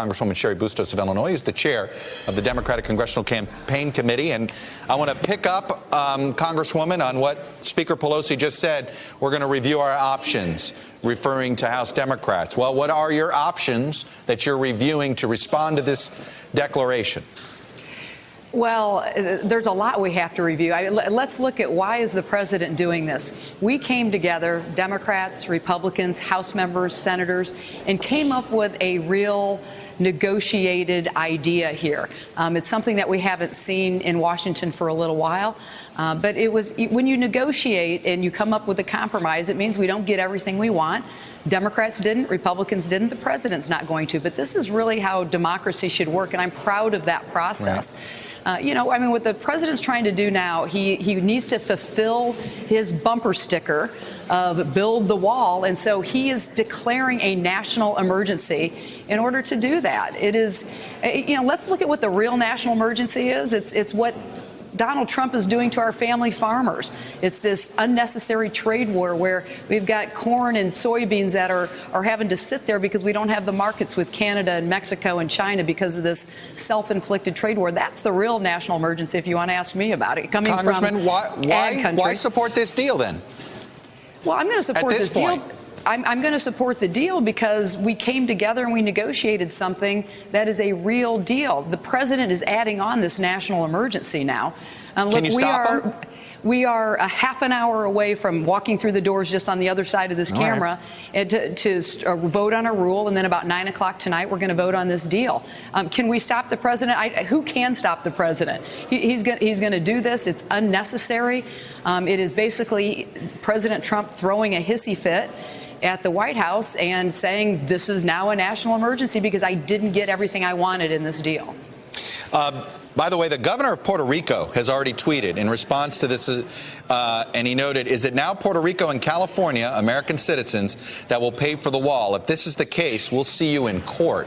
Congresswoman Cheri Bustos of Illinois is the chair of the Democratic Congressional Campaign Committee. And I want to pick up, Congresswoman, on what Speaker Pelosi just said. We're going to review our options, referring to House Democrats. Well, what are your options that you're reviewing to respond to this declaration? Well, there's a lot we have to review. Let's look at why is the president doing this. We came together, Democrats, Republicans, House members, senators, and came up with a real negotiated idea here. It's something that we haven't seen in Washington for a little while. But it was when you negotiate and you come up with a compromise, it means we don't get everything we want. Democrats didn't, Republicans didn't, the president's not going to. But this is really how democracy should work, and I'm proud of that process. Right. What the president's trying to do now, he needs to fulfill his bumper sticker of build the wall. And so he is declaring a national emergency in order to do that. It is, let's look at what the real national emergency is. It's what Donald Trump is doing to our family farmers. It's this unnecessary trade war where we've got corn and soybeans that are having to sit there because we don't have the markets with Canada and Mexico and China because of this self-inflicted trade war. That's the real national emergency, if you want to ask me about it. Congressman, why support this deal then? Well, I'm going to support this deal. I'm going to support the deal because we came together and we negotiated something that is a real deal. The president is adding on this national emergency now. Can you stop him? We are a half an hour away from walking through the doors just on the other side of this camera and to vote on a rule. And then about 9 o'clock tonight, we're going to vote on this deal. Can we stop the president? Who can stop the president? He's going to do this. It's unnecessary. It is basically President Trump throwing a hissy fit at the White House and saying this is now a national emergency because I didn't get everything I wanted in this deal. By the way, the governor of Puerto Rico has already tweeted in response to this, and he noted, is it now Puerto Rico and California, American citizens, that will pay for the wall? If this is the case, we'll see you in court.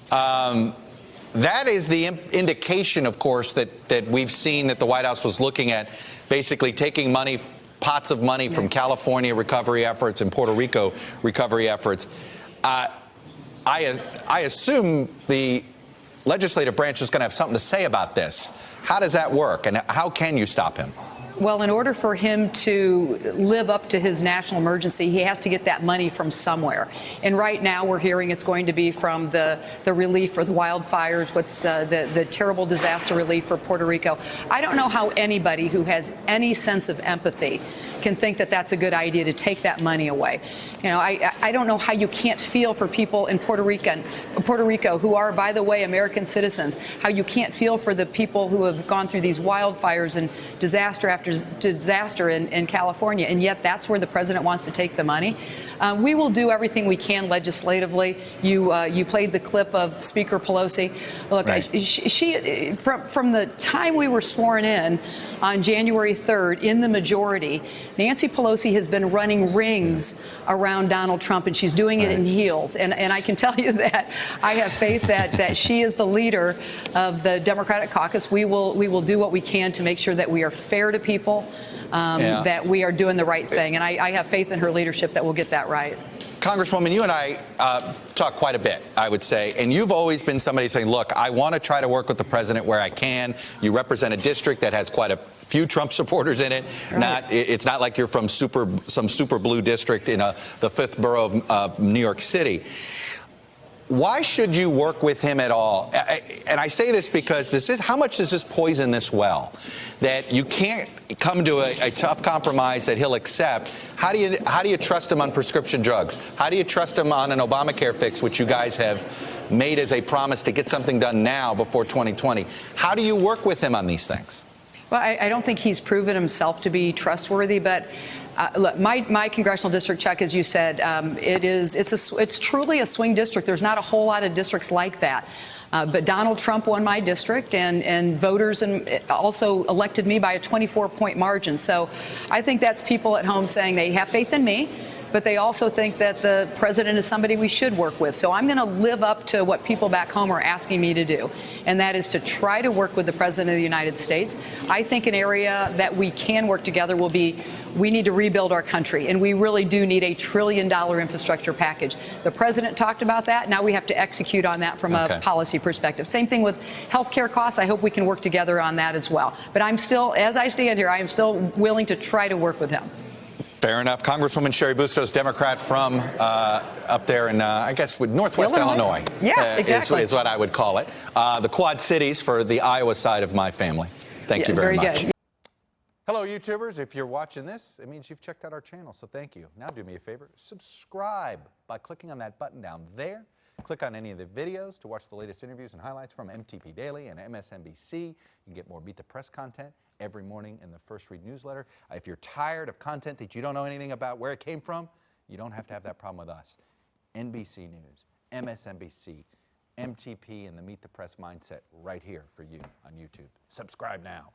That is the indication, of course, that we've seen that the White House was looking at basically taking money, pots of money from California recovery efforts and Puerto Rico recovery efforts. I assume the legislative branch is going to have something to say about this. How does that work, and how can you stop him? Well, in order for him to live up to his national emergency, he has to get that money from somewhere. And right now we're hearing it's going to be from the relief for the wildfires, what's the terrible disaster relief for Puerto Rico. I don't know how anybody who has any sense of empathy can think that that's a good idea to take that money away. I don't know how you can't feel for people in Puerto Rico who are, by the way, American citizens, how you can't feel for the people who have gone through these wildfires and disaster after disaster in California, and yet that's where the president wants to take the money. We will do everything we can legislatively. You played the clip of Speaker Pelosi. Look, right. She from the time we were sworn in on January 3rd in the majority, Nancy Pelosi has been running rings around Donald Trump, and she's doing it in heels. And I can tell you that I have faith that she is the leader of the Democratic caucus. We will do what we can to make sure that we are fair to people, that we are doing the right thing. And I have faith in her leadership that we'll get that right. Congresswoman, you and I talk quite a bit, I would say, and you've always been somebody saying, look, I want to try to work with the president where I can. You represent a district that has quite a few Trump supporters in it. Right. It's not like you're from some super blue district in the 5th borough of New York City. Why should you work with him at all? And I say this because how much does this poison this well? That you can't come to a tough compromise that he'll accept. How do you trust him on prescription drugs? How do you trust him on an Obamacare fix, which you guys have made as a promise to get something done now before 2020? How do you work with him on these things? Well, I don't think he's proven himself to be trustworthy, but look, my congressional district, Chuck, as you said, it's truly a swing district. There's not a whole lot of districts like that. But Donald Trump won my district, and voters also elected me by a 24-point margin. So I think that's people at home saying they have faith in me. but they also think that the president is somebody we should work with. So I'm going to live up to what people back home are asking me to do, and that is to try to work with the president of the United States. I think an area that we can work together will be, we need to rebuild our country, and we really do need a $1 trillion infrastructure package. The president talked about that. Now we have to execute on that from a policy perspective. Same thing with health care costs. I hope we can work together on that as well. But I'm still, as I stand here, I am still willing to try to work with him. Fair enough. Congresswoman Cheri Bustos, Democrat from up there in, I guess, with Northwest Illinois. Yeah, exactly. Is what I would call it. The Quad Cities for the Iowa side of my family. Thank you very much. Good. Hello, YouTubers. If you're watching this, it means you've checked out our channel, so thank you. Now do me a favor, subscribe by clicking on that button down there. Click on any of the videos to watch the latest interviews and highlights from MTP Daily and MSNBC. You can get more Beat the Press content every morning in the First Read newsletter. If you're tired of content that you don't know anything about where it came from, you don't have to have that problem with us. NBC News, MSNBC, MTP, and the Meet the Press mindset right here for you on YouTube. Subscribe now.